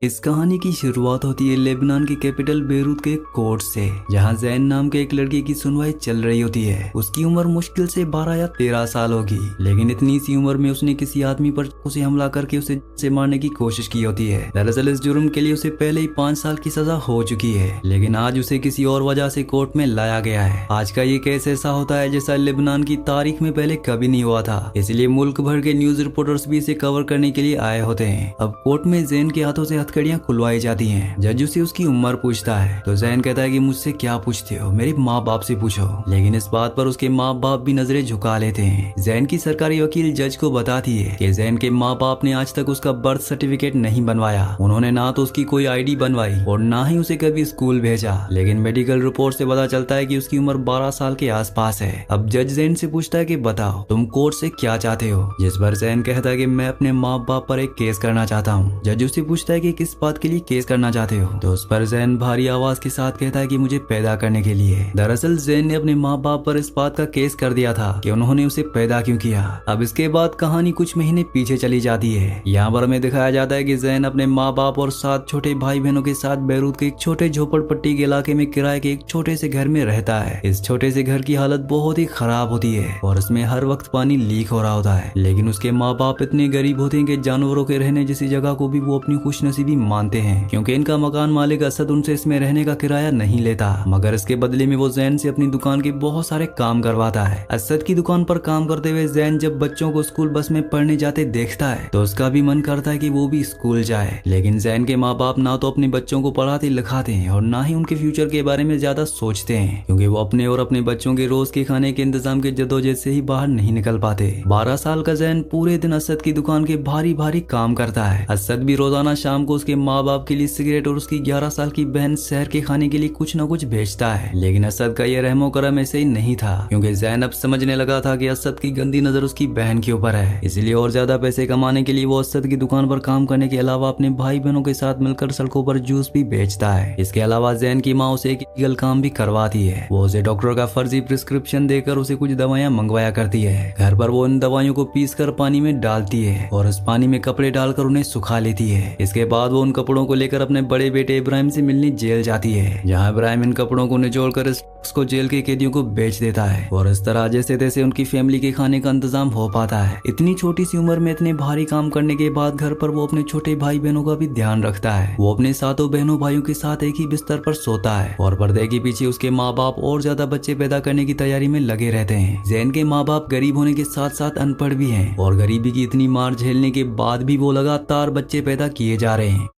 इस कहानी की शुरुआत होती है लेबनान की कैपिटल बेरूत के कोर्ट से, जहां जैन नाम के एक लड़के की सुनवाई चल रही होती है। उसकी उम्र मुश्किल से 12 या 13 साल होगी, लेकिन इतनी सी उम्र में उसने किसी आदमी पर उसे हमला करके उसे मारने की कोशिश की होती है। दरअसल इस जुर्म के लिए उसे पहले ही 5 साल की सजा हो चुकी है, लेकिन आज उसे किसी और वजह से कोर्ट में लाया गया है। आज का ये केस ऐसा होता है जैसा लेबनान की तारीख में पहले कभी नहीं हुआ था, इसलिए मुल्क भर के न्यूज रिपोर्टर्स भी इसे कवर करने के लिए आए होते हैं। अब कोर्ट में जैन के हाथों से हथकड़ियां खुलवाई जाती हैं। जज उसे उसकी उम्र पूछता है तो जैन कहता है कि मुझसे क्या पूछते हो, मेरे माँ बाप से पूछो। लेकिन इस बात पर उसके माँ बाप भी नजरें झुका लेते हैं। जैन की सरकारी वकील जज को बताती है कि जैन के माँ बाप ने आज तक उसका बर्थ सर्टिफिकेट नहीं बनवाया। उन्होंने ना तो उसकी कोई आईडी बनवाई और ना ही उसे कभी स्कूल भेजा, लेकिन मेडिकल रिपोर्ट से पता चलता है कि उसकी उम्र 12 साल के आसपास है। अब जज जैन से पूछता है कि बताओ तुम कोर्ट से क्या चाहते हो, जिस पर जैन कहता है कि मैं अपने माँ बाप पर एक केस करना चाहता हूँ। जज उससे पूछता है कि किस बात के लिए केस करना चाहते हो, तो उस पर जैन भारी आवाज के साथ कहता है कि मुझे पैदा करने के लिए। दरअसल जैन ने अपने माँ बाप पर इस बात का केस कर दिया था कि उन्होंने उसे पैदा क्यों किया। अब इसके बाद कहानी कुछ महीने पीछे चली जाती है। यहाँ पर हमें दिखाया जाता है कि जैन अपने माँ बाप और 7 छोटे भाई बहनों के साथ बेरूत के एक छोटे झोपड़पट्टी के इलाके में किराए के एक छोटे से घर में रहता है। इस छोटे से घर की हालत बहुत ही खराब होती है और इसमें हर वक्त पानी लीक हो रहा होता है, लेकिन उसके माँ बाप इतने गरीब होते हैं कि जानवरों के रहने जैसी जगह को भी वो अपनी खुशनसीबी मानते हैं, क्योंकि इनका मकान मालिक असद उनसे इसमें रहने का किराया नहीं लेता, मगर इसके बदले में वो जैन से अपनी दुकान के बहुत सारे काम करवाता है। असद की दुकान पर काम करते हुए जैन जब बच्चों को स्कूल बस में पढ़ने जाते देखता है तो उसका भी मन करता है कि वो भी स्कूल जाए, लेकिन जैन के माँ बाप ना तो अपने बच्चों को पढ़ाते लिखाते हैं और ना ही उनके फ्यूचर के बारे में ज्यादा सोचते हैं, क्योंकि वो अपने और अपने बच्चों के रोज के खाने के इंतजाम के जद्दोजहद से ही बाहर नहीं निकल पाते। 12 साल का जैन पूरे दिन असद की दुकान के भारी भारी काम करता है। असद भी रोजाना शाम को उसके माँ बाप के लिए सिगरेट और उसकी 11 साल की बहन शहर के खाने के लिए कुछ न कुछ बेचता है, लेकिन असद का यह रहमो करम ऐसे ही नहीं था, क्योंकि जैन अब समझने लगा था कि असद की गंदी नजर उसकी बहन के ऊपर है। इसलिए और ज्यादा पैसे कमाने के लिए वो असद की दुकान पर काम करने के अलावा अपने भाई बहनों के साथ मिलकर सड़कों पर जूस भी बेचता है। इसके अलावा जैन की माँ उसे एक इलीगल काम भी करवाती है। वो उसे डॉक्टर का फर्जी प्रिस्क्रिप्शन देकर उसे कुछ दवाइयाँ मंगवाया करती है। घर पर वो इन दवाइयों को पीस कर पानी में डालती है और उस पानी में कपड़े डालकर उन्हें सुखा लेती है। इसके बाद वो उन कपड़ों को लेकर अपने बड़े बेटे इब्राहिम से मिलने जेल जाती है, जहाँ इब्राहिम इन कपड़ों को निचोड़कर उसको जेल के कैदियों को बेच देता है और इस तरह जैसे तैसे उनकी फैमिली के खाने का इंतजाम हो पाता है। इतनी छोटी सी उम्र में इतने भारी काम करने के बाद घर पर वो अपने छोटे भाई बहनों का भी ध्यान रखता है। वो अपने 7 बहनों भाइयों के साथ एक ही बिस्तर पर सोता है और पर्दे के पीछे उसके माँ बाप और ज्यादा बच्चे पैदा करने की तैयारी में लगे रहते हैं। जैन के माँ बाप गरीब होने के साथ साथ अनपढ़ भी हैं और गरीबी की इतनी मार झेलने के बाद भी वो लगातार बच्चे पैदा किए जा रहे हैं।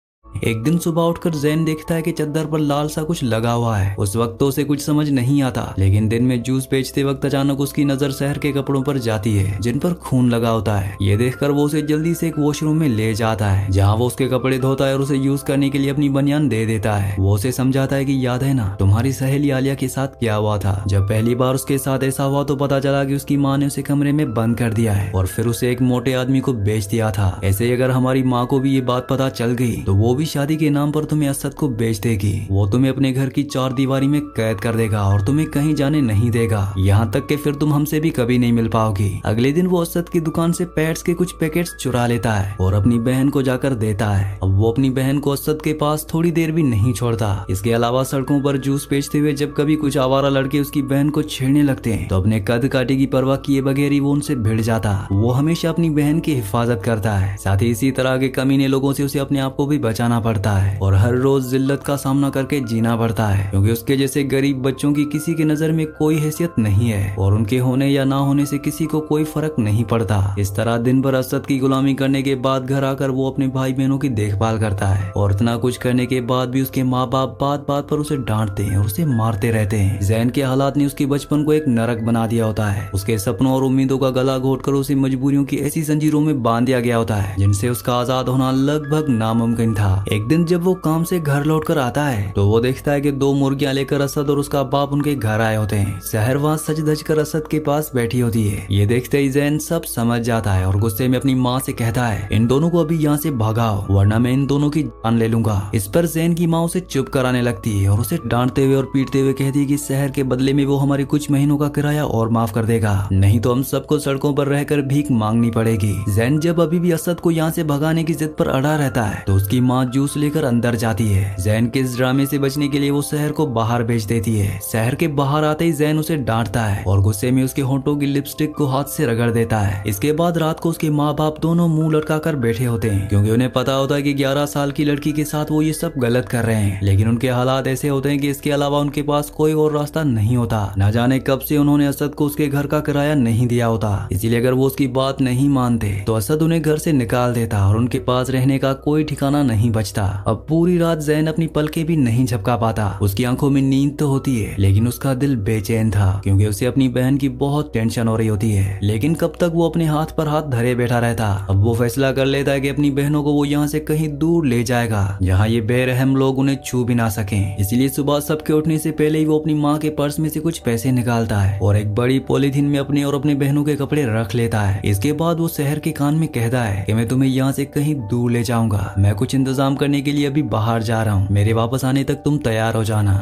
एक दिन सुबह उठकर जैन देखता है कि चद्दर पर लाल सा कुछ लगा हुआ है। उस वक्त तो उसे कुछ समझ नहीं आता, लेकिन दिन में जूस बेचते वक्त अचानक उसकी नजर शहर के कपड़ों पर जाती है जिन पर खून लगा होता है। ये देखकर वो उसे जल्दी से एक वॉशरूम में ले जाता है, जहाँ वो उसके कपड़े धोता है और उसे यूज करने के लिए अपनी बनियान दे देता है। वो उसे समझाता है कि याद है ना तुम्हारी सहेली आलिया के साथ क्या हुआ था। जब पहली बार उसके साथ ऐसा हुआ तो पता चला कि उसकी माँ ने उसे कमरे में बंद कर दिया है और फिर उसे एक मोटे आदमी को बेच दिया था। ऐसे ही अगर हमारी माँ को भी ये बात पता चल गई तो वो भी शादी के नाम पर तुम्हें असद को बेच देगी। वो तुम्हें अपने घर की 4 दीवारी में कैद कर देगा और तुम्हें कहीं जाने नहीं देगा, यहाँ तक कि फिर तुम हमसे भी कभी नहीं मिल पाओगी। अगले दिन वो असद की दुकान से पैड्स के कुछ पैकेट्स चुरा लेता है और अपनी बहन को जाकर देता है। अब वो अपनी बहन को असद के पास थोड़ी देर भी नहीं छोड़ता। इसके अलावा सड़कों पर जूस बेचते हुए जब कभी कुछ आवारा लड़के उसकी बहन को छेड़ने लगते हैं तो अपने कद काटे की परवाह किए बगैर ही वो उनसे भिड़ जाता। वो हमेशा अपनी बहन की हिफाजत करता है। साथ ही इसी तरह के कमीने लोगों से उसे अपने आप को भी बचाना पड़ता है और हर रोज जिल्लत का सामना करके जीना पड़ता है, क्योंकि उसके जैसे गरीब बच्चों की किसी की नजर में कोई हैसियत नहीं है और उनके होने या ना होने से किसी को कोई फर्क नहीं पड़ता। इस तरह दिन भर असद की गुलामी करने के बाद घर आकर वो अपने भाई बहनों की देखभाल करता है और इतना कुछ करने के बाद भी उसके माँ बाप बात बात पर उसे डांटते हैं और उसे मारते रहते हैं। जैन के हालात ने उसके बचपन को एक नरक बना दिया होता है। उसके सपनों और उम्मीदों का गला घोटकर उसे मजबूरियों की ऐसी जंजीरों में बांध दिया गया होता है जिनसे उसका आजाद होना लगभग नामुमकिन था। एक दिन जब वो काम से घर लौटकर आता है तो वो देखता है कि 2 मुर्गियां लेकर असद और उसका बाप उनके घर आए होते हैं। शहर वहाँ सज धज कर असद के पास बैठी होती है। ये देखते ही जैन सब समझ जाता है और गुस्से में अपनी माँ से कहता है इन दोनों को अभी यहाँ से भगाओ वरना मैं इन दोनों की जान ले लूंगा। इस पर जैन की माँ उसे चुप कराने लगती है और उसे डांटते हुए और पीटते हुए कहती है कि शहर के बदले में वो हमारे कुछ महीनों का किराया और माफ कर देगा, नहीं तो हम सबको सड़कों पर रहकर भीख मांगनी पड़ेगी। जैन जब अभी भी असद को यहाँ से भगाने की जिद पर अड़ा रहता है तो उसकी माँ जूस लेकर अंदर जाती है। जैन के इस ड्रामे से बचने के लिए वो शहर को बाहर भेज देती है। शहर के बाहर आते ही जैन उसे डांटता है और गुस्से में उसके होंठों की लिपस्टिक को हाथ से रगड़ देता है। इसके बाद रात को उसके माँ बाप दोनों मुंह लटका कर बैठे होते हैं, क्योंकि उन्हें पता होता है कि 11 साल की लड़की के साथ वो ये सब गलत कर रहे हैं। लेकिन उनके हालात ऐसे होते हैं कि इसके अलावा उनके पास कोई और रास्ता नहीं होता। न जाने कब से उन्होंने असद को उसके घर का किराया नहीं दिया होता, इसीलिए अगर वो उसकी बात नहीं मानते तो असद उन्हें घर से निकाल देता और उनके पास रहने का कोई ठिकाना नहीं बचता। अब पूरी रात जैन अपनी पलकें भी नहीं झपका पाता। उसकी आंखों में नींद तो होती है, लेकिन उसका दिल बेचैन था, क्योंकि उसे अपनी बहन की बहुत टेंशन हो रही होती है। लेकिन कब तक वो अपने हाथ पर हाथ धरे बैठा रहता। अब वो फैसला कर लेता है कि अपनी बहनों को वो यहाँ से कहीं दूर ले जाएगा, जहाँ ये बेरहम लोग उन्हें छू भी ना सकें। इसलिए सुबह सबके उठने से पहले ही वो अपनी माँ के पर्स में से कुछ पैसे निकालता है और एक बड़ी पॉलीथीन में अपने और अपने बहनों के कपड़े रख लेता है। इसके बाद वो शहर के कान में कहता है कि मैं तुम्हें यहाँ से कहीं दूर ले जाऊंगा। मैं कुछ इंतजाम करने के लिए अभी बाहर जा रहा हूँ, मेरे वापस आने तक तुम तैयार हो जाना।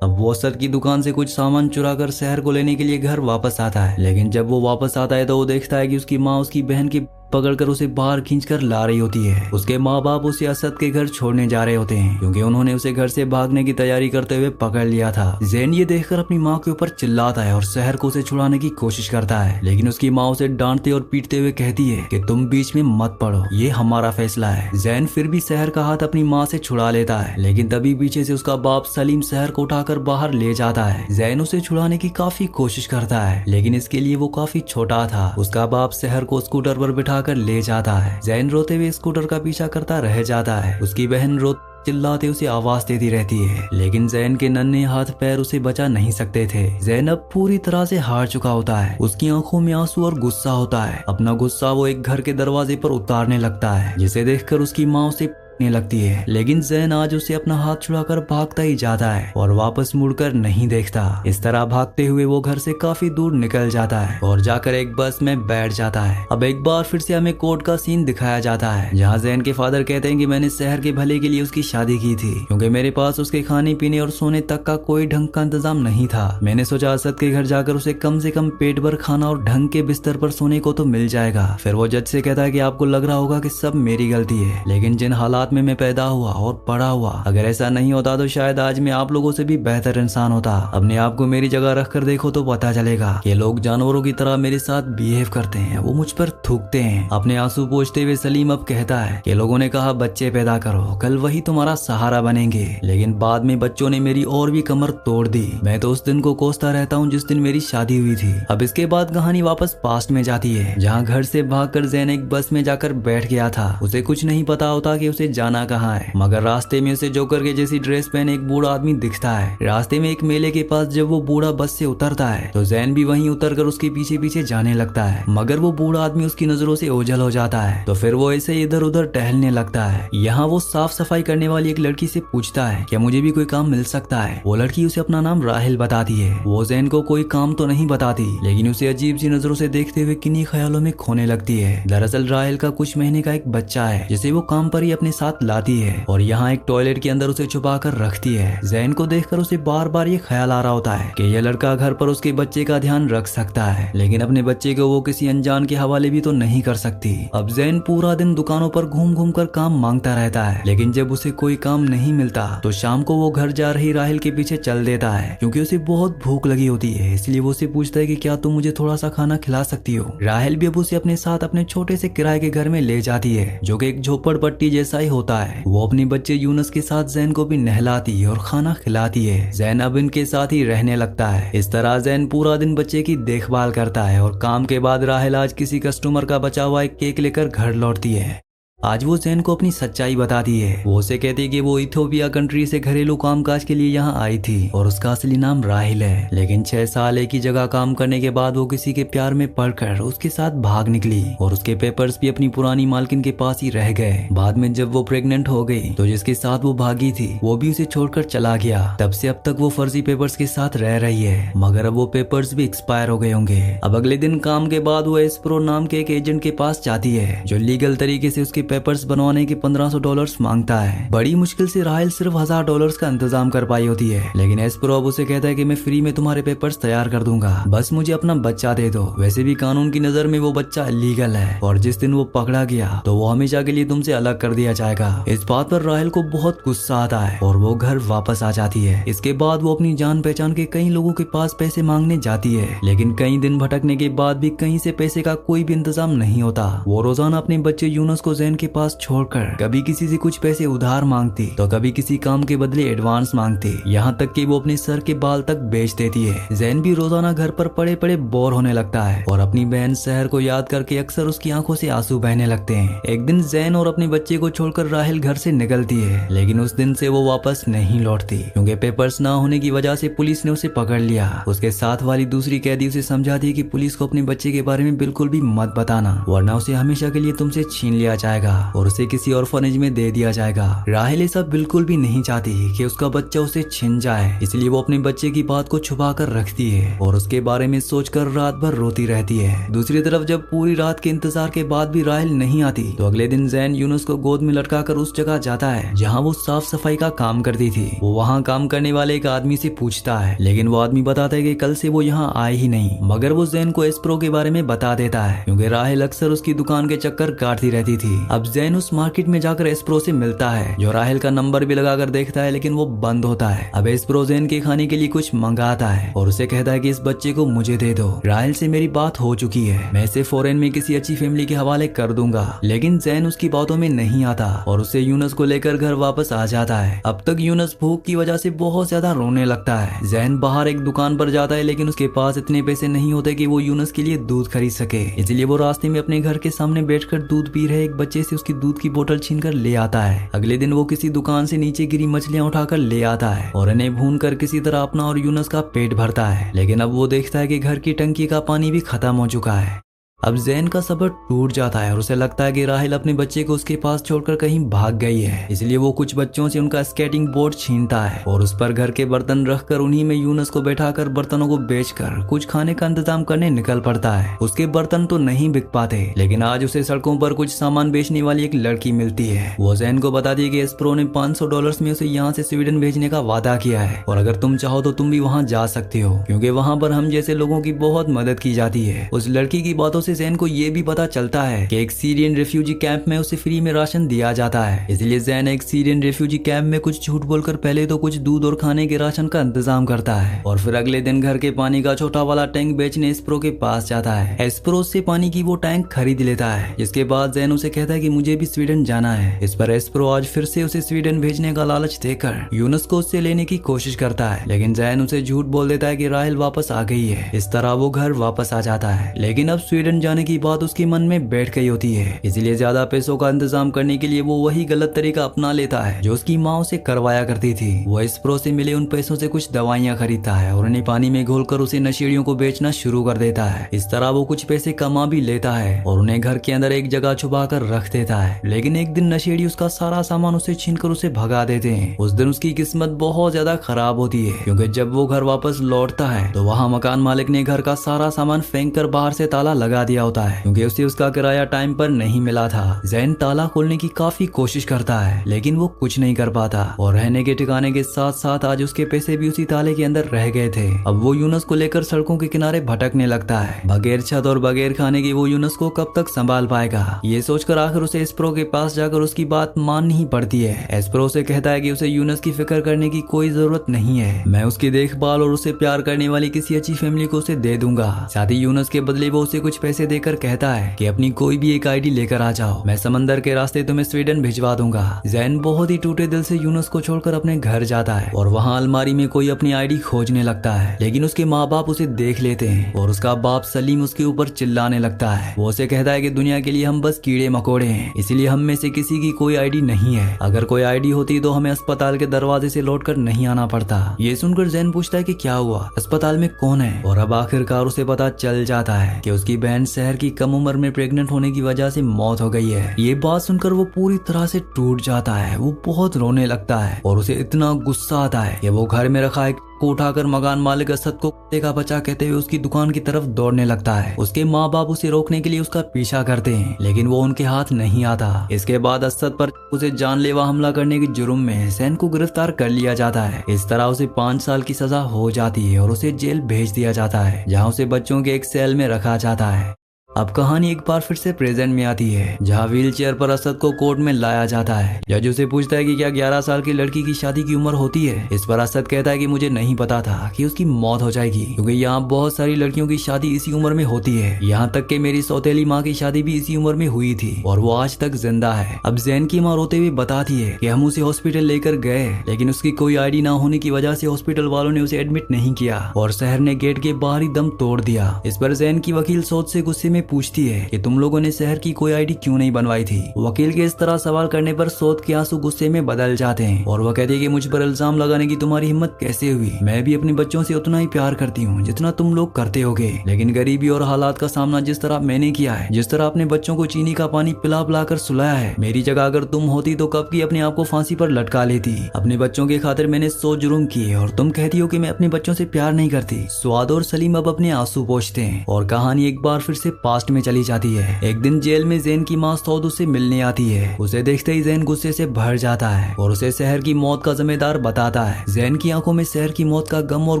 अब वो असद की दुकान से कुछ सामान चुरा कर शहर को लेने के लिए घर वापस आता है। लेकिन जब वो वापस आता है तो वो देखता है कि उसकी माँ उसकी बहन की पकड़कर उसे बाहर खींचकर ला रही होती है। उसके माँ बाप उसे असद के घर छोड़ने जा रहे होते हैं, क्योंकि उन्होंने उसे घर से भागने की तैयारी करते हुए पकड़ लिया था। जैन ये देखकर अपनी माँ के ऊपर चिल्लाता है और शहर को उसे छुड़ाने की कोशिश करता है, लेकिन उसकी माँ उसे डांटते और पीटते हुए कहती है कि तुम बीच में मत पड़ो, ये हमारा फैसला है। जैन फिर भी शहर का हाथ अपनी माँ से छुड़ा लेता है, लेकिन तभी पीछे से उसका बाप सलीम शहर को उठाकर बाहर ले जाता है। जैन उसे छुड़ाने की काफी कोशिश करता है, लेकिन इसके लिए वो काफी छोटा था। उसका बाप शहर को स्कूटर पर बिठाकर ले जाता है। जैन रोते हुए स्कूटर का पीछा करता रह जाता है। उसकी बहन चिल्लाते उसे आवाज देती रहती है, लेकिन जैन के नन्हे हाथ पैर उसे बचा नहीं सकते थे। जैन अब पूरी तरह से हार चुका होता है। उसकी आंखों में आंसू और गुस्सा होता है। अपना गुस्सा वो एक घर के दरवाजे पर उतारने लगता है, जिसे देखकर उसकी माँ उसे लगती है। लेकिन जैन आज उसे अपना हाथ छुड़ाकर भागता ही जाता है और वापस मुड़कर नहीं देखता। इस तरह भागते हुए वो घर से काफी दूर निकल जाता है और जाकर एक बस में बैठ जाता है। अब एक बार फिर से हमें कोर्ट का सीन दिखाया जाता है, जहाँ जैन के फादर कहते हैं कि मैंने शहर के भले के लिए उसकी शादी की थी, क्योंकि मेरे पास उसके खाने पीने और सोने तक का कोई ढंग का इंतजाम नहीं था। मैंने सोचा असद के घर जाकर उसे कम से कम पेट भर खाना और ढंग के बिस्तर पर सोने को तो मिल जाएगा। फिर वो जज से कहता है कि आपको लग रहा होगा कि सब मेरी गलती है, लेकिन जिन हालात में मैं पैदा हुआ और पड़ा हुआ, अगर ऐसा नहीं होता तो शायद आज मैं आप लोगों से भी बेहतर इंसान होता। अपने आप को मेरी जगह रख कर देखो तो पता चलेगा कि लोग जानवरों की तरह मेरे साथ बिहेव करते हैं, वो मुझ पर थूकते हैं। अपने आंसू पोंछते हुए सलीम अब कहता है कि लोगों ने कहा बच्चे पैदा करो, कल वही तुम्हारा सहारा बनेंगे, लेकिन बाद में बच्चों ने मेरी और भी कमर तोड़ दी। मैं तो उस दिन को कोसता रहता हूँ जिस दिन मेरी शादी हुई थी। अब इसके बाद कहानी वापस पास्ट में जाती है, जहाँ घर से भागकर जैन एक बस में जाकर बैठ गया था। उसे कुछ नहीं पता होता कि उसे जाना कहाँ है, मगर रास्ते में उसे जोकर के जैसी ड्रेस पहने एक बूढ़ा आदमी दिखता है। रास्ते में एक मेले के पास जब वो बूढ़ा बस से उतरता है तो जैन भी वहीं उतरकर उसके पीछे पीछे जाने लगता है, मगर वो बूढ़ा आदमी उसकी नजरों से ओझल हो जाता है। तो फिर वो ऐसे इधर उधर टहलने लगता है। यहाँ वो साफ सफाई करने वाली एक लड़की से पूछता है क्या मुझे भी कोई काम मिल सकता है। वो लड़की उसे अपना नाम राहिल बताती है। वो जैन को कोई काम तो नहीं बताती, लेकिन उसे अजीब सी नजरों से देखते हुए किन्हीं ख्यालों में खोने लगती है। दरअसल राहिल का कुछ महीने का एक बच्चा है, जिसे वो काम पर ही अपने साथ लाती है और यहाँ एक टॉयलेट के अंदर उसे छुपा कर रखती है। जैन को देखकर उसे बार बार ये ख्याल आ रहा होता है कि यह लड़का घर पर उसके बच्चे का ध्यान रख सकता है, लेकिन अपने बच्चे को वो किसी अनजान के हवाले भी तो नहीं कर सकती। अब जैन पूरा दिन दुकानों पर घूम घूम कर काम मांगता रहता है, लेकिन जब उसे कोई काम नहीं मिलता तो शाम को वो घर जा रही राहिल के पीछे चल देता है, क्योंकि उसे बहुत भूख लगी होती है। इसलिए वो उसे पूछता है कि क्या तुम मुझे थोड़ा सा खाना खिला सकती हो। राहिल भी अब उसे अपने साथ अपने छोटे से किराए के घर में ले जाती है, जो कि एक झोपड़पट्टी जैसा ही होता है। वो अपने बच्चे यूनुस के साथ जैन को भी नहलाती है और खाना खिलाती है। जैन अब इनके साथ ही रहने लगता है। इस तरह जैन पूरा दिन बच्चे की देखभाल करता है और काम के बाद राहिल आज किसी कस्टमर का बचा हुआ एक केक लेकर घर लौटती है। आज वो जैन को अपनी सच्चाई बताती है। वो उसे कहती है कि वो इथियोपिया कंट्री से घरेलू कामकाज के लिए यहाँ आई थी और उसका असली नाम राहिल है, लेकिन 6 साल एक ही जगह काम करने के बाद वो किसी के प्यार में पड़कर उसके साथ भाग निकली और उसके पेपर्स भी अपनी पुरानी मालकिन के पास ही रह गए। बाद में जब वो प्रेग्नेंट हो गई तो जिसके साथ वो भागी थी वो भी उसे छोड़कर चला गया। तब से अब तक वो फर्जी पेपर्स के साथ रह रही है, मगर अब वो पेपर्स भी एक्सपायर हो गए होंगे। अब अगले दिन काम के बाद वो एस्प्रो नाम के एक एजेंट के पास जाती है, जो लीगल तरीके से उसके पेपर्स बनवाने के $1500 मांगता है। बड़ी मुश्किल से राहेल सिर्फ $1000 का इंतजाम कर पाई होती है, लेकिन एस्प्रो अब उसे कहता है कि मैं फ्री में तुम्हारे पेपर्स तैयार कर दूंगा, बस मुझे अपना बच्चा दे दो। वैसे भी कानून की नजर में वो बच्चा इलीगल है और जिस दिन वो पकड़ा गया तो वो हमेशा के लिए तुमसे अलग कर दिया जाएगा। इस बात पर राहेल को बहुत गुस्सा आता है और वो घर वापस आ जाती है। इसके बाद वो अपनी जान पहचान के कई लोगों के पास पैसे मांगने जाती है, लेकिन कई दिन भटकने के बाद भी कहीं से पैसे का कोई भी इंतजाम नहीं होता। वो रोजाना अपने बच्चे यूनुस को जैन के पास छोड़कर कभी किसी से कुछ पैसे उधार मांगती तो कभी किसी काम के बदले एडवांस मांगती, यहाँ तक कि वो अपने सर के बाल तक बेच देती है। जैन भी रोजाना घर पर पड़े पड़े बोर होने लगता है और अपनी बहन शहर को याद करके अक्सर उसकी आंखों से आंसू बहने लगते हैं। एक दिन जैन और अपने बच्चे को छोड़कर राहेल घर से निकलती है, लेकिन उस दिन से वो वापस नहीं लौटती क्योंकि पेपर्स ना होने की वजह से पुलिस ने उसे पकड़ लिया। उसके साथ वाली दूसरी कैदी उसे समझाती है कि पुलिस को अपने बच्चे के बारे में बिल्कुल भी मत बताना, वरना उसे हमेशा के लिए तुमसे छीन लिया जाएगा और उसे किसी ऑर्फनेज में दे दिया जाएगा। राहेल ये सब बिल्कुल भी नहीं चाहती कि उसका बच्चा उसे छिन जाए, इसलिए वो अपने बच्चे की बात को छुपा कर रखती है और उसके बारे में सोचकर रात भर रोती रहती है। दूसरी तरफ जब पूरी रात के इंतजार के बाद भी राहेल नहीं आती तो अगले दिन जैन यूनुस को गोद में लटकाकर उस जगह जाता है जहाँ वो साफ सफाई का काम करती थी। वो वहाँ काम करने वाले एक आदमी से पूछता है, लेकिन वो आदमी बताता है कि कल से वो यहाँ आए ही नहीं, मगर वो जैन को एस्प्रो के बारे में बता देता है क्योंकि राहेल अक्सर उसकी दुकान के चक्कर काटती रहती थी। अब जैन उस मार्केट में जाकर एस्प्रो से मिलता है, जो राहेल का नंबर भी लगाकर देखता है लेकिन वो बंद होता है। अब एस्प्रो जैन के खाने के लिए कुछ मंगाता है और उसे कहता है कि इस बच्चे को मुझे दे दो, राहेल से मेरी बात हो चुकी है, मैं इसे फॉरेन में किसी अच्छी फैमिली के हवाले कर दूंगा। लेकिन जैन उसकी बातों में नहीं आता और उसे यूनुस को लेकर घर वापस आ जाता है। अब तक यूनुस भूख की वजह से बहुत ज्यादा रोने लगता है। जैन बाहर एक दुकान पर जाता है, लेकिन उसके पास इतने पैसे नहीं होते कि वो यूनुस के लिए दूध खरीद सके, इसलिए वो रास्ते में अपने घर के सामने बैठकर दूध पी रहे एक बच्चे से उसकी दूध की बोतल छीनकर ले आता है। अगले दिन वो किसी दुकान से नीचे गिरी मछलियां उठाकर ले आता है और इन्हें भूनकर किसी तरह अपना और यूनुस का पेट भरता है, लेकिन अब वो देखता है कि घर की टंकी का पानी भी खत्म हो चुका है। अब जैन का सब्र टूट जाता है और उसे लगता है कि राहेल अपने बच्चे को उसके पास छोड़कर कहीं भाग गई है, इसलिए वो कुछ बच्चों से उनका स्केटिंग बोर्ड छीनता है और उस पर घर के बर्तन रखकर उन्हीं में यूनुस को बैठाकर बर्तनों को बेचकर कुछ खाने का इंतजाम करने निकल पड़ता है। उसके बर्तन तो नहीं बिक पाते, लेकिन आज उसे सड़कों पर कुछ सामान बेचने वाली एक लड़की मिलती है। वो जैन को बताती है कि एस्प्रो ने $500 में उसे यहाँ से स्वीडन भेजने का वादा किया है और अगर तुम चाहो तो तुम भी वहाँ जा सकते हो, क्योंकि वहाँ पर हम जैसे लोगों की बहुत मदद की जाती है। उस लड़की की बातों से जैन को ये भी पता चलता है कि एक सीरियन रेफ्यूजी कैंप में उसे फ्री में राशन दिया जाता है, इसलिए जैन एक सीरियन रेफ्यूजी कैंप में कुछ झूठ बोलकर पहले तो कुछ दूध और खाने के राशन का इंतजाम करता है और फिर अगले दिन घर के पानी का छोटा वाला टैंक बेचने एस्प्रो के पास जाता है। एस्प्रो से पानी की वो टैंक खरीद लेता है, जिसके बाद जैन उसे कहता है कि मुझे भी स्वीडन जाना है। इस पर एस्प्रो आज फिर से उसे स्वीडन भेजने का लालच देकर यूनुस को उससे लेने की कोशिश करता है, लेकिन जैन उसे झूठ बोल देता है कि राहेल वापस आ गई है। इस तरह वो घर वापस आ जाता है, लेकिन अब स्वीडन जाने की बात उसके मन में बैठ गई होती है, इसलिए ज्यादा पैसों का इंतजाम करने के लिए वो वही गलत तरीका अपना लेता है जो उसकी माँ उसे करवाया करती थी। वो एस्प्रो से मिले उन पैसों से कुछ दवाइयाँ खरीदता है और उन्हें पानी में घोलकर उसे नशेड़ियों को बेचना शुरू कर देता है। इस तरह वो कुछ पैसे कमा भी लेता है और उन्हें घर के अंदर एक जगह छुपा कर रख देता है, लेकिन एक दिन नशेड़ी उसका सारा सामान उसे छीनकर उसे भगा देते हैं। उस दिन उसकी किस्मत बहुत ज्यादा खराब होती है, क्योंकि जब वो घर वापस लौटता है तो वहाँ मकान मालिक ने घर का सारा सामान फेंक कर बाहर से ताला लगा दिया होता है, क्योंकि उसे उसका किराया टाइम पर नहीं मिला था। जैन ताला खोलने की काफी कोशिश करता है, लेकिन वो कुछ नहीं कर पाता और रहने के ठिकाने के साथ साथ आज उसके पैसे भी उसी ताले के अंदर रह गए थे। अब वो यूनुस को लेकर सड़कों के किनारे भटकने लगता है। बगैर छत और बगैर खाने के वो यूनुस को कब तक संभाल पाएगा, ये सोचकर आखिर उसे एस्प्रो के पास जाकर उसकी बात माननी ही पड़ती है। एस्प्रो से कहता है कि उसे यूनुस की फिक्र करने की कोई जरूरत नहीं है, मैं उसकी देखभाल और उसे प्यार करने वाली किसी अच्छी फैमिली को उसे दे दूंगा। साथ ही यूनुस के बदले वो उसे कुछ पैसे देकर कहता है कि अपनी कोई भी एक आईडी लेकर आ जाओ, मैं समंदर के रास्ते तुम्हें स्वीडन भिजवा दूंगा। जैन बहुत ही टूटे दिल से यूनुस को छोड़कर अपने घर जाता है और वहाँ अलमारी में कोई अपनी आईडी खोजने लगता है, लेकिन उसके माँ बाप उसे देख लेते हैं और उसका बाप सलीम उसके ऊपर चिल्लाने लगता है। वो उसे कहता है कि दुनिया के लिए हम बस कीड़े मकोड़े हैं, इसलिए हम में से किसी की कोई आईडी नहीं है। अगर कोई आईडी होती तो हमें अस्पताल के दरवाजे से लौटकर नहीं आना पड़ता। ये सुनकर जैन पूछता है कि क्या हुआ, अस्पताल में कौन है, और अब आखिरकार उसे पता चल जाता है कि उसकी बहन शहर की कम उम्र में प्रेग्नेंट होने की वजह से मौत हो गई है। ये बात सुनकर वो पूरी तरह से टूट जाता है, वो बहुत रोने लगता है और उसे इतना गुस्सा आता है कि वो घर में रखा एक को उठाकर मकान मालिक असद को कुत्ते का बच्चा कहते हुए उसकी दुकान की तरफ दौड़ने लगता है। उसके माँ बाप उसे रोकने के लिए उसका पीछा करते हैं, लेकिन वो उनके हाथ नहीं आता। इसके बाद असद पर उसे जानलेवा हमला करने के जुर्म में जैन को गिरफ्तार कर लिया जाता है। इस तरह उसे 5 साल की सजा हो जाती है और उसे जेल भेज दिया जाता है, जहाँ उसे बच्चों के एक सेल में रखा जाता है। अब कहानी एक बार फिर से प्रेजेंट में आती है, जहाँ व्हील चेयर पर असद को कोर्ट में लाया जाता है। जज उसे पूछता है कि क्या 11 साल की लड़की की शादी की उम्र होती है। इस पर असद कहता है कि मुझे नहीं पता था कि उसकी मौत हो जाएगी, क्योंकि यहाँ बहुत सारी लड़कियों की शादी इसी उम्र में होती है। यहाँ तक कि मेरी सौतेली माँ की शादी भी इसी उम्र में हुई थी और वो आज तक जिंदा है। अब जैन की माँ रोते हुए बताती है कि हम उसे हॉस्पिटल लेकर गए, लेकिन उसकी कोई आईडी ना होने की वजह से हॉस्पिटल वालों ने उसे एडमिट नहीं किया और शहर ने गेट के बाहर ही दम तोड़ दिया। इस पर जैन की वकील सोच से गुस्से में पूछती है कि तुम लोगों ने शहर की कोई आईडी क्यों नहीं बनवाई थी। वकील के इस तरह सवाल करने पर सोच के आंसू गुस्से में बदल जाते हैं और वह कहती है कि मुझ पर इल्जाम लगाने की तुम्हारी हिम्मत कैसे हुई। मैं भी अपने बच्चों से उतना ही प्यार करती हूँ जितना तुम लोग करते होगे, लेकिन गरीबी और हालात का सामना जिस तरह मैंने किया है, जिस तरह अपने बच्चों को चीनी का पानी पिला पिला कर सुलाया है, मेरी जगह अगर तुम होती तो कब की अपने आप को फांसी पर लटका लेती। अपने बच्चों के खातिर मैंने 100 जुर्म किए और तुम कहती हो कि मैं अपने बच्चों से प्यार नहीं करती। स्वाद और सलीम अब अपने आंसू पोंछते हैं और कहानी एक बार फिर से पास्ट में चली जाती है। एक दिन जेल में जैन की माँ सौद उसे मिलने आती है। उसे देखते ही जैन गुस्से से भर जाता है और उसे शहर की मौत का जिम्मेदार बताता है। जैन की आंखों में शहर की मौत का गम और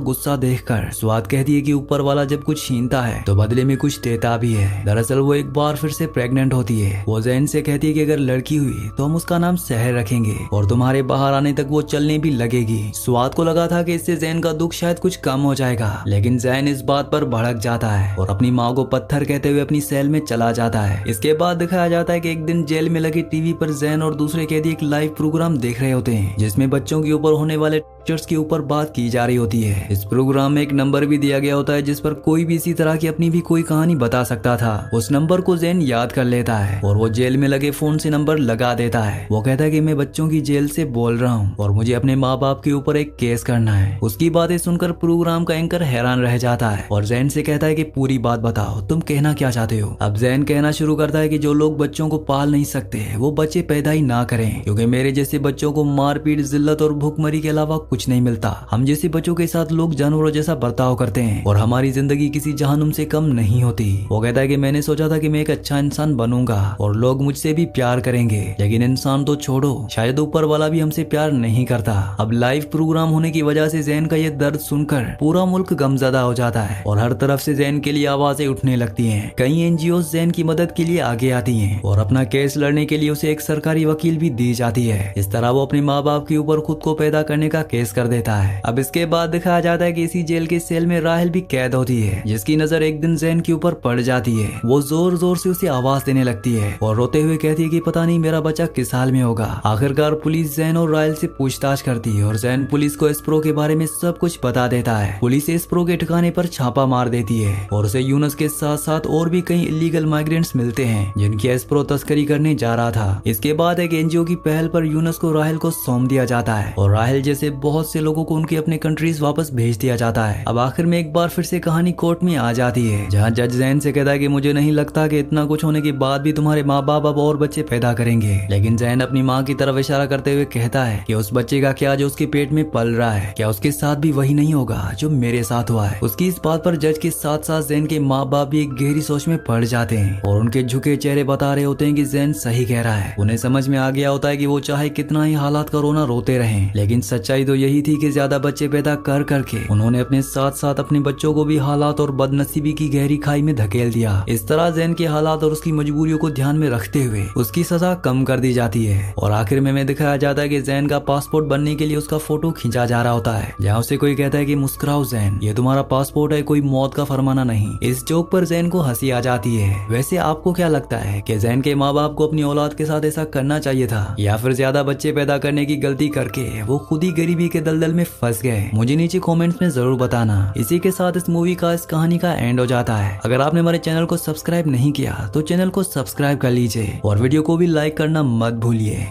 गुस्सा देखकर स्वाद कहती है कि ऊपर वाला जब कुछ छीनता है तो बदले में कुछ देता भी है। दरअसल वो एक बार फिर से प्रेग्नेंट होती है। वो जैन से कहती है कि अगर लड़की हुई तो हम उसका नाम शहर रखेंगे और तुम्हारे बाहर आने तक वो चलने भी लगेगी। स्वाद को लगा था कि इससे जैन का दुख शायद कुछ कम हो जाएगा, लेकिन जैन इस बात पर भड़क जाता है और अपनी माँ को पत्थर कहते हुए अपनी सेल में चला जाता है। इसके बाद दिखाया जाता है कि एक दिन जेल में लगी टीवी पर जैन और दूसरे कैदी एक लाइव प्रोग्राम देख रहे होते हैं, जिसमें बच्चों के ऊपर होने वाले टॉर्चर्स के ऊपर बात की जा रही होती है। इस प्रोग्राम में एक नंबर भी दिया गया होता है जिस पर कोई भी इसी तरह की अपनी भी कोई कहानी बता सकता था। उस नंबर को जैन याद कर लेता है और वो जेल में लगे फोन से नंबर लगा देता है। वो कहता है कि मैं बच्चों की जेल से बोल रहा हूँ और मुझे अपने माँ बाप के ऊपर एक केस करना है। उसकी बातें सुनकर प्रोग्राम का एंकर हैरान रह जाता है और जैन से कहता है कि पूरी बात बताओ, तुम कहना क्या चाहते हो। अब जैन कहना शुरू करता है कि जो लोग बच्चों को पाल नहीं सकते वो बच्चे पैदा ही ना करें, क्योंकि मेरे जैसे बच्चों को मारपीट, जिल्लत और भूखमरी के अलावा कुछ नहीं मिलता। हम जैसे बच्चों के साथ लोग जानवरों जैसा बर्ताव करते हैं और हमारी जिंदगी किसी जहन्नुम से कम नहीं होती। वो कहता है कि मैंने सोचा था कि मैं एक अच्छा इंसान बनूंगा और लोग मुझसे भी प्यार करेंगे, लेकिन इंसान तो छोड़ो, शायद ऊपर वाला भी हमसे प्यार नहीं करता। अब लाइव प्रोग्राम होने की वजह से जैन का ये दर्द सुनकर पूरा मुल्क गमजदा हो जाता है और हर तरफ से जैन के लिए आवाजें उठने लगती हैं। कई एनजीओ जैन की मदद के लिए आगे आती हैं और अपना केस लड़ने के लिए उसे एक सरकारी वकील भी दी जाती है। इस तरह वो अपने माँ बाप के ऊपर खुद को पैदा करने का केस कर देता है। अब इसके बाद दिखाया जाता है कि इसी जेल के सेल में राहल भी कैद होती है, जिसकी नजर एक दिन जैन के ऊपर पड़ जाती है। वो जोर जोर से उसे आवाज देने लगती है और रोते हुए कहती है कि पता नहीं मेरा बच्चा किस हाल में होगा। आखिरकार पुलिस जैन और राहल से पूछताछ करती है और जैन पुलिस को एस्प्रो के बारे में सब कुछ बता देता है। पुलिस एस्प्रो के ठिकाने पर छापा मार देती है और उसे यूनस के साथ साथ और भी कई इलीगल माइग्रेंट्स मिलते हैं जिनकी एस्प्रो तस्करी करने जा रहा था। इसके बाद एक एनजीओ की पहल पर यूनस को राहल को सौंप दिया जाता है और राहल जैसे बहुत से लोगों को उनके अपने कंट्रीज वापस भेज दिया जाता है। अब आखिर में एक बार फिर से कहानी कोर्ट में आ जाती है, जहाँ जज जैन से कहता है कि मुझे नहीं लगता कि इतना कुछ होने के बाद भी तुम्हारे माँ बाप अब और बच्चे पैदा करेंगे। लेकिन जैन अपनी माँ की तरफ इशारा करते हुए कहता है कि उस बच्चे का क्या जो उसके पेट में पल रहा है, क्या उसके साथ भी वही नहीं होगा जो मेरे साथ हुआ है। उसकी इस बात पर जज के साथ साथ जैन के माँ बाप भी एक गहरी सोच में पड़ जाते हैं और उनके झुके चेहरे बता रहे होते हैं कि जैन सही कह रहा है। उन्हें समझ में आ गया होता है कि वो चाहे कितना ही हालात का रोना रोते रहें, लेकिन सच्चाई तो यही थी कि ज्यादा बच्चे पैदा कर करके उन्होंने अपने साथ साथ अपने बच्चों को भी हालात और बदनसीबी की गहरी खाई में धकेल दिया। इस तरह जैन के हालात और उसकी मजबूरियों को ध्यान में रखते हुए उसकी सजा कम कर दी जाती है और आखिर में दिखाया जाता है कि जैन का पासपोर्ट बनने के लिए उसका फोटो खींचा जा रहा होता है, जहाँ उसे कोई कहता है कि मुस्कुराओ जैन, ये तुम्हारा पासपोर्ट है, कोई मौत का फरमाना नहीं। इस जोक पर जैन को हंसी आ जाती है। वैसे आपको क्या लगता है कि जैन के माँ बाप को अपनी औलाद के साथ ऐसा करना चाहिए था या फिर ज्यादा बच्चे पैदा करने की गलती करके वो खुद ही गरीबी के दलदल में फंस गए? मुझे नीचे कमेंट्स में जरूर बताना। इसी के साथ इस मूवी का, इस कहानी का एंड हो जाता है। अगर आपने हमारे चैनल को सब्सक्राइब नहीं किया तो चैनल को सब्सक्राइब कर लीजिए और वीडियो को भी लाइक करना मत भूलिए।